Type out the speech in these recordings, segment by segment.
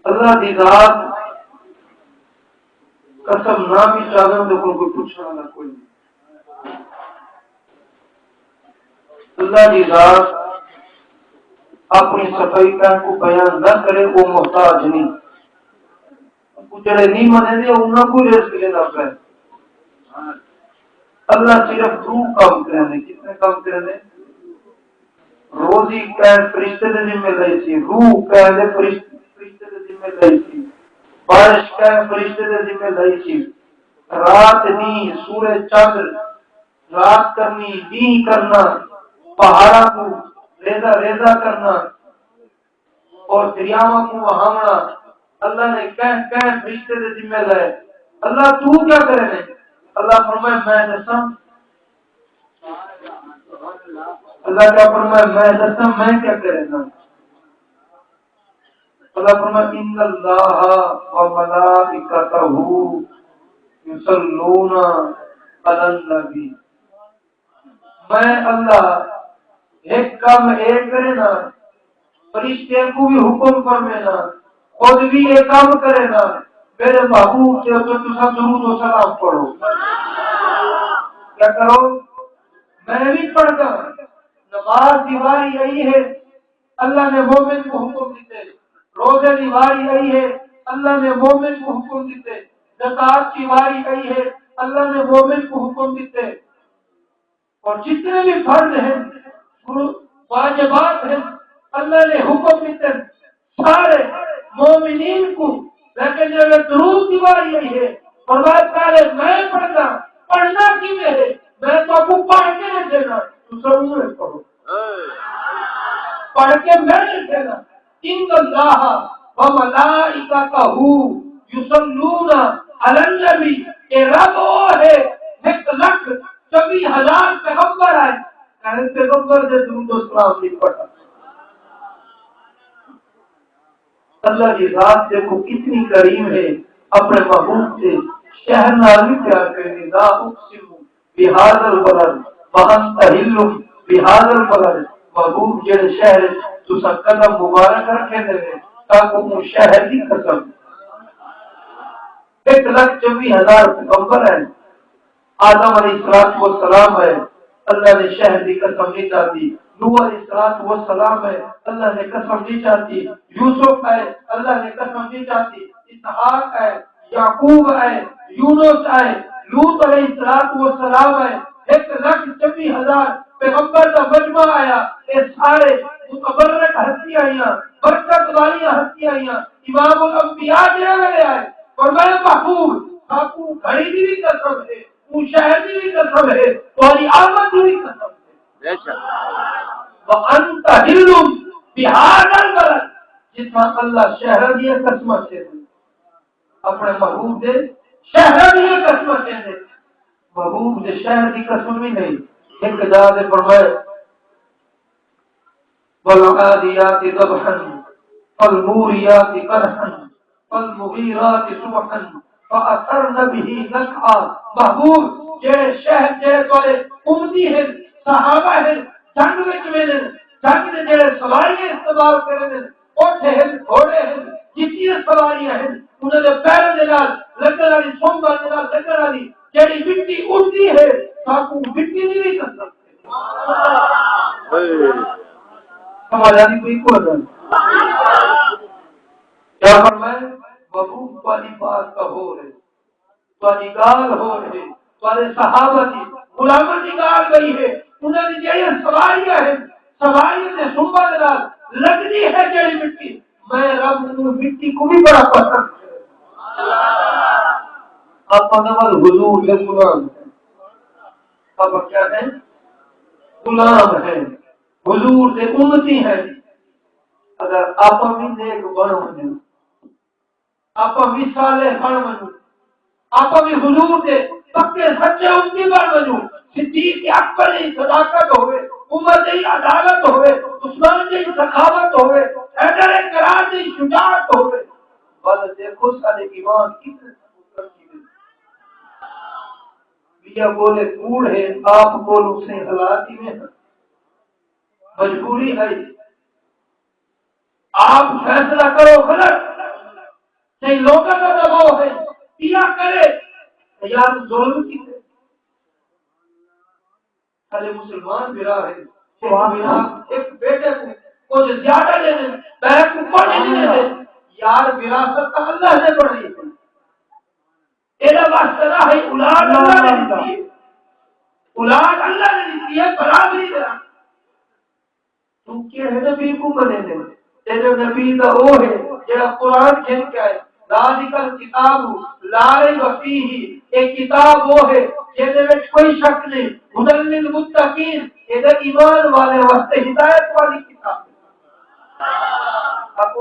اللہ دی ذات قسم نہ بھی چاہے تو کوئی پوچھنا نہ کوئی نہیں. اللہ دی ذات اپنی صفائی کا کو بیان نہ کرے وہ محتاج نہیں. جڑے نہیں منے دے انہاں کو رزق لینا پڑے. اللہ صرف دو کام کرنے. کتنے کام کرنے؟ روزی کا فرشتے دے ذمہ لئی سی، روح کا دے فرشتے دے ذمہ لئی سی، بارش کا فرشتے دے ذمہ لئی سی، رات دی سورج چاند رات کرنی دی کرنا، پہاڑاں کو ریزہ ریزہ کرنا اور دریاواں کو بہانا اللہ نے کہ فرشتے دے ذمہ لائے. اللہ تو کیا کرے نے؟ اللہ فرمائے میں دسم. اللہ کیا فرمائے میں دسم میں کیا کرے نا. اللہ فرمائے ان اللہ و ملائکتہ یصلون علی النبی. میں اللہ ایک کام ایک کرے نا، فرشتے کو بھی حکم فرمینا، خود بھی یہ کام کرے نا، میرے محبوب سے تو درود و سلام پڑھو. کیا کرو؟ میں بھی پڑھتا. نماز دیواری یہی ہے اللہ نے مومن کو حکم دیتے. روزے دیواری یہی ہے اللہ نے مومن کو حکم دیتے. زکات کی واری یہی ہے اللہ نے مومن کو حکم دیتے. اور جتنے بھی فرض ہیں واجبات ہیں اللہ نے حکم دیتے سارے مومنین کو. لیکن جو درود دیواری یہی ہے فرمایا پہلے میں پڑھنا کی میں ہے میں تو آپ کو پڑھ کے نہیں دینا تو ضرور پڑھو پڑھ کے میں نہیں دینا. ان اللہ و ملائکتہ یصلون علی النبی. کہ رب وہ ہے 1,24,000 پیغمبر آئے کہنے پیغمبر سے درود و سلام نہیں پڑھا. اللہ کی ذات دیکھو کتنی کریم ہے اپنے محبوب سے. شہر نامی پیار کرنے لا اقسم بهذا البلد وانت حل بهذا البلد. محبوب جڑے شہر تسا قدم مبارک رکھے دے تاکہ وہ شہر کی قسم 1,24,000 پیغمبر ہیں. آدم علیہ السلام ہے اللہ نے شہر کی قسم نہیں چاہتی. نوح علیہ السلام ہے اللہ نے قسم نہیں چاہتی. یوسف ہے اللہ نے قسم نہیں چاہتی. اسحاق ہے یعقوب ہے یونس ہے لوط علیہ السلام ہے. 1,24,000 پیغمبر کا مجمع آیا. یہ سارے متبرک ہستی آئیاں برکت والی ہستی آئیاں. امام الانبیاء جڑے والے آئے اور میں محبوب آپ کو گھڑی کی بھی قسم ہے وہ شہر کی بھی قسم ہے تمہاری آمد کی بھی قسم ہے. وانت حل بهذا البلد. جتنا اللہ شہر کی قسم سے اپنے محبوب دے شہر کی قسم سے محبوب دے شہر کی قسم بھی نہیں. ایک جگہ سے فرمائے والعادیات ضبحا فالموریات قدحا فالمغیرات صبحا فاثرن به نقعا. محبوب جڑے شہر جڑے تھوڑے امتی ہیں صحابہ ہیں جنگ وچ ویلے جنگ دے جڑے سواریاں استعمال کرے نے اونٹے ہیں گھوڑے ہیں جتنی سواریاں ہیں انہاں دے پیر دے نال لگن والی سونگ دے نال لگن والی جڑی مٹی اڑتی ہے تاکو مٹی نہیں کر سکتے. ہمارا نہیں کوئی کو نہیں. کیا فرمائے محبوب والی بات کا ہو رہے تواڈی گال ہو رہے تواڈے صحابہ دی غلاماں دی گال گئی ہے. انہاں دی جڑی سواریاں ہیں سواریاں دے سونگاں دے نال لگدی ہے جڑی مٹی میں رب نو مٹی کو بھی بڑا پسند ہے. آپ نماز حضور کے غلام ہیں. آپ کیا ہیں؟ غلام ہیں حضور کے امتی ہیں. اگر آپ بھی نیک بن ونجو آپ بھی صالح بن ونجو آپ بھی حضور کے پکے سچے امتی بن ونجو صدیق اکبر کی صداقت ہوئے عمر کی عدالت ہوئے عثمان کی سخاوت ہوئے حیدر کرار کی شجاعت ہوئے بل دیکھو سارے ایمان کتنے بیا بولے کوڑ ہے آپ بول اسے حلاتی میں مجبوری ہے. آپ فیصلہ کرو غلط نہیں لوگوں کا دباؤ ہے کیا کرے یار ظلم کی خالی مسلمان برا ہے ایک بیٹے کو کچھ زیادہ دے دیں بہن کو کچھ نہیں دے دیں یار وراثت کا اللہ نے بڑھائی ہے تیرا واسطہ ہے اولاد اللہ نے دی ہے اولاد اللہ نے دی ہے برابری دے تو کیا ہے نبی کو منے دے تیرے نبی دا وہ ہے جڑا قرآن کھل کے آئے ذالکل کتاب لا ریب فیہ ایک کتاب وہ ہے جس میں کوئی شک نہیں ہدی للمتقین یہ ایمان والے واسطے ہدایت والی کتاب ہے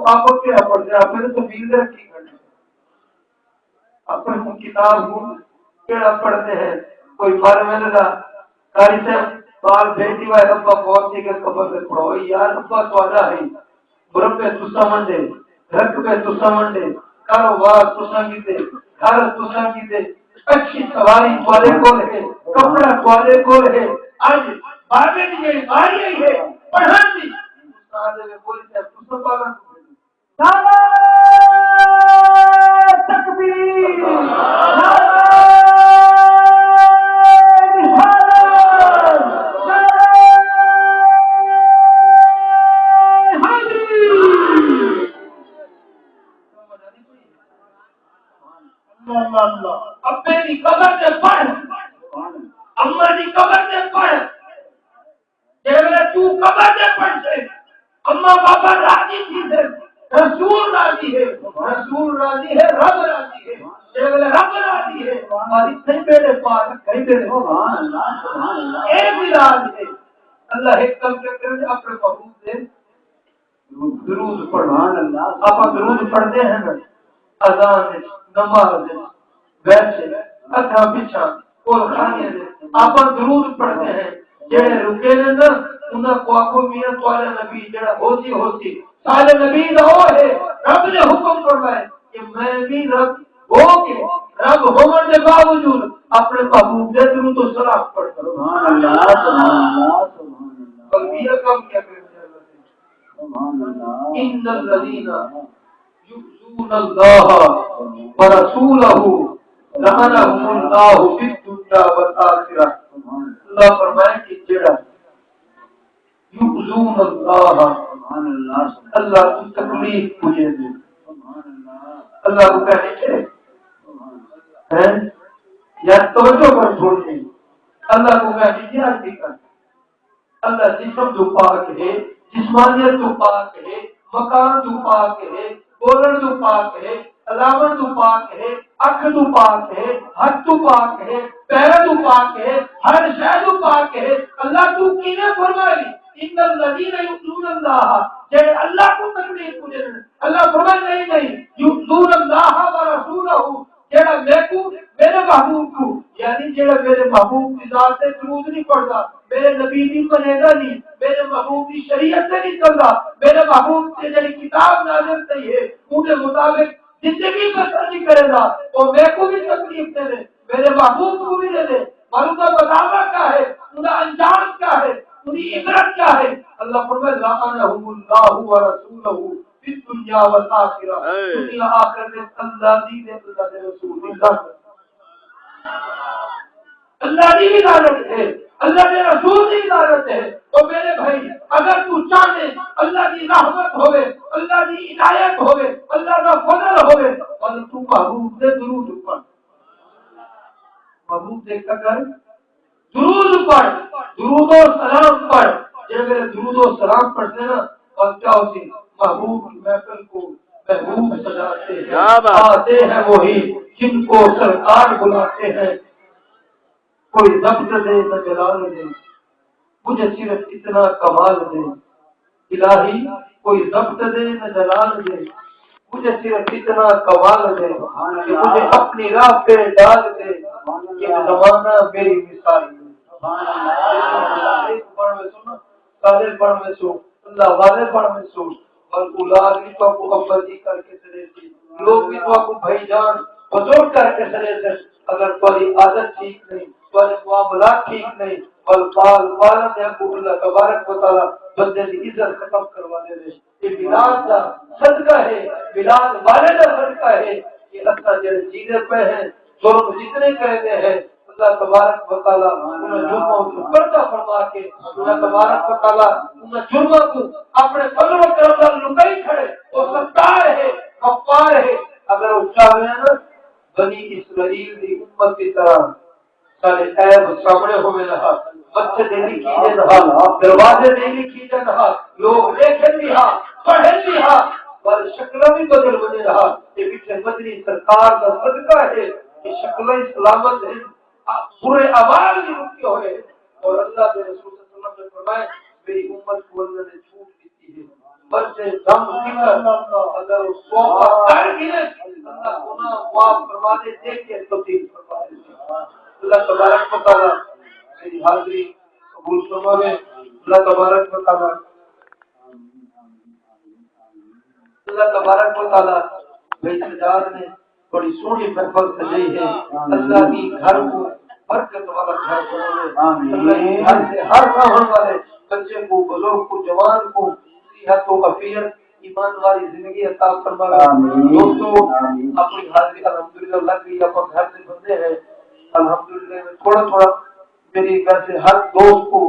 آپ کو کیا پڑھتے ہیں آپ نے تو بیل رکھی کرنے اپنے کتاب کو کیا پڑھتے ہیں کوئی مر میں لگا کاری سے بال بیٹی ہوئے ابا بہت سی کے قبر سے پڑھو یار ابا تو آجا ہے برم پہ تو سمجھے گھر پہ تو سمجھے کاروبار تو سمجھے گھر تو سمجھے اچھی سواری والے کو ہے کپڑا والے کو ہے آج بابے کی باری ہے پڑھن دی استاد میں بولتے ہیں تو سب پاگل تکبیر ابے کی قبر سے پڑھ اما کی قبر سے پڑھ تو قبر سے پڑھ سے اما بابا راضی تھی سے رسول راضی ہے رب راضی ہے رب راضی ہے ہماری کہیں بیٹے پاک کہیں بیٹے ایک ہی راز ہے اللہ ایک کم کے کرے اپنے محبوب سے درود پڑھان اللہ آپ درود پڑھتے ہیں نا اذان نماز ویسے اکھا پیچھا اور کھانے آپ درود پڑھتے ہیں جڑے رکے نے نا انہاں کو آخو میاں توالے نبی جڑا ہوتی سارے نبی دا ہو ہے رب نے حکم فرمائے کہ میں بھی رب ہو کے رب ہونے کے باوجود اپنے محبوب دے درود و سلام پڑھتا سبحان اللہ سبحان اللہ بلکہ کم کیا کرتے ان الذين يؤذون الله ورسوله لعنهم الله في الدنيا والآخرة اللہ فرمائے کہ جڑا یؤذون اللہ اللہ کو تکلیف پہنچے دے اللہ کو کہنے ہے یا توجہ پر چھوڑنے اللہ کو کہنے کی حقیقت اللہ جسم جو پاک ہے جسمانیت تو پاک ہے مکان تو پاک ہے بولن تو پاک ہے علامت تو پاک ہے اکھ تو پاک ہے ہاتھ تو پاک ہے پیر تو پاک ہے ہر شے تو پاک ہے اللہ تو کینے فرمائی ان الذين يؤذون الله جے اللہ کو تکلیف پہنچے اللہ فرمائے نہیں يؤذون الله ورسوله جڑا میرے محبوب کو یعنی جڑا میرے محبوب کی ذات سے درود نہیں پڑھتا میرے نبی نہیں بنے گا نہیں میرے محبوب کی شریعت سے نہیں چلتا میرے محبوب سے جڑی کتاب نازل کی ہے ان کے مطابق زندگی بسر نہیں کرے گا اور میں کو بھی تکلیف دے دے میرے محبوب کو بھی دے دے اور ان کا بداوا کیا ہے ان کا انجام کیا ہے ان کی عبرت کیا ہے اللہ فرمائے لعنہم اللہ ورسولہ فی الدنیا والآخرہ دنیا آخرت میں اللہ دی دے اللہ دے رسول اللہ کی عدالت ہے اللہ کے رسول کی عدالت ہے تو میرے بھائی اگر تو چاہے اللہ کی رحمت ہوئے اللہ کی عنایت ہوئے اللہ کا فضل ہوئے اور تو محبوب سے درود پڑھ محبوب سے کر درود پڑھ درود و سلام پڑھ جب میرے درود و سلام پڑھتے نا اور کیا ہوتی محبوب کی محفل کو محبوب سجاتے ہیں آتے ہیں وہی جن کو سرکار بلاتے ہیں کوئی ضبط دے نہ جلال دے مجھے صرف اتنا کمال دے الہی کوئی ضبط دے نہ جلال دے مجھے صرف اتنا کمال دے کہ مجھے اپنی راہ پہ ڈال دے کہ زمانہ میری مثال سارے پڑھ میں سو اللہ والے پڑھ میں سو اور اولاد بھی تو آپ کو ابدی کر کے چلے تھی لوگ بھی تو آپ کو بھائی جان بزرگ کر کے چلے تھے اگر تمہاری عادت ٹھیک نہیں تمہارے معاملات ٹھیک نہیں اور اللہ تبارک و تعالی بندے کی عزت ختم کروا دے یہ بلال کا صدقہ ہے، بلال والے کا صدقہ ہے کہ اللہ جل جینے پہ ہیں ظلم جتنے کہتے ہیں اللہ تبارک و تعالیٰ انہیں جرموں کو پردہ فرما کے اللہ تبارک و تعالیٰ انہیں جرموں کو اپنے فضل و کرم سے لکائی کھڑے وہ ستار ہے، غفار ہے۔ اگر وہ چاہے نا بنی اسرائیل کی امت کی طرح سارے عیب سامنے ہوئے رہا، بچے نہیں کیجے رہا، دروازے نہیں کیجے رہا، لوگ دیکھیں بھی ہاں پڑھیں بھی ہاں پر شکل بھی بدل بنے رہا۔ یہ پیچھے مدنی سرکار کا صدقہ ہے کہ شکلیں سلامت ہیں، برے اعمال بھی رکے ہوئے، اور اللہ کے رسول صلی اللہ علیہ وسلم نے فرمایا میری امت کو اللہ نے چھوٹ دیتی ہے بچے دم کر اگر اس کو کر گرے اللہ گناہ معاف فرما دے دیکھ کے توفیق فرما دے۔ اللہ تبارک و تعالیٰ میری حاضری قبول فرمائے۔ اللہ تبارک و تعالیٰ بھائی سجاد نے بڑی سونی محفل سجائی ہے، اللہ کی گھر کو برکت والا گھر بنائے، اللہ کی گھر سے ہر رہنے والے بچے کو بزرگ کو جوان کو صحت و عافیت ایمان والی زندگی عطا فرمائے۔ دوستو اپنی حاضری الحمدللہ لگ گئی، اپنے گھر سے بندے ہیں الحمدللہ میں تھوڑا میری گھر سے ہر دوست کو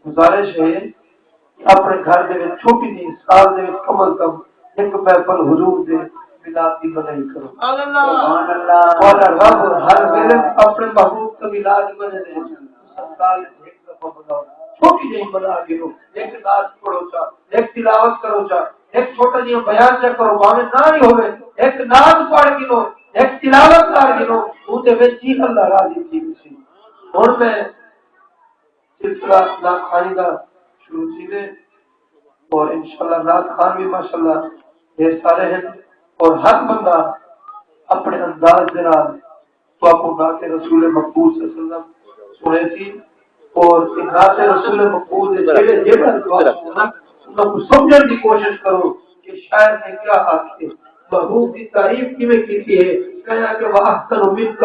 گزارش ہے کہ اپنے گھر دے چھوٹی جی سال دے کم از کم ایک محفل حضور دے ملاد کی بنائی کرو۔ سبحان اللہ۔ اور رب ہر ویلے اپنے محبوب کا ملاد بنے دے، سال ایک دفعہ بناؤ، چھوٹی جی بنا کے لو، ایک ناز پڑھو چا، ایک تلاوت کرو چا، ایک چھوٹا جی بیان چا کرو، باویں نہ ہی ہوے، ایک ناز پڑھ کے لو، ایک تلاوت کر کے لو، وہ دے وچ ہی اللہ راضی تھی سی۔ اور میں سلسلہ نعت خوانی کا شروع سے اور انشاءاللہ نعت خوان بھی ماشاءاللہ ڈھیر سارے ہیں، اور ہر بندہ اپنے انداز کے نال تو آپ کو نعت رسول مقبول صلی اللہ علیہ وسلم سنے تھی، اور نعت رسول مقبول جڑے انہاں کو سمجھنے کی کوشش کرو کہ شاعر نے کیا آخر محبوب کی تعریف کیویں کیتی ہے، کہا کہ واحسن منک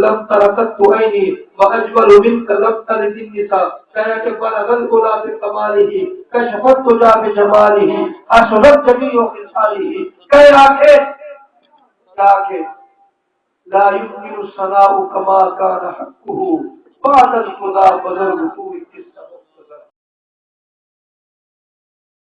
لم ترقت عینی واجمل منک لم تلد النساء، کہا کہ بلغ العلا بکمالہ کشفت تجا بجمالہ حسنت جمیع خصالہ، کہا کہ لا يمكن الثناء كما كان حقه بعد الخدا بزرگ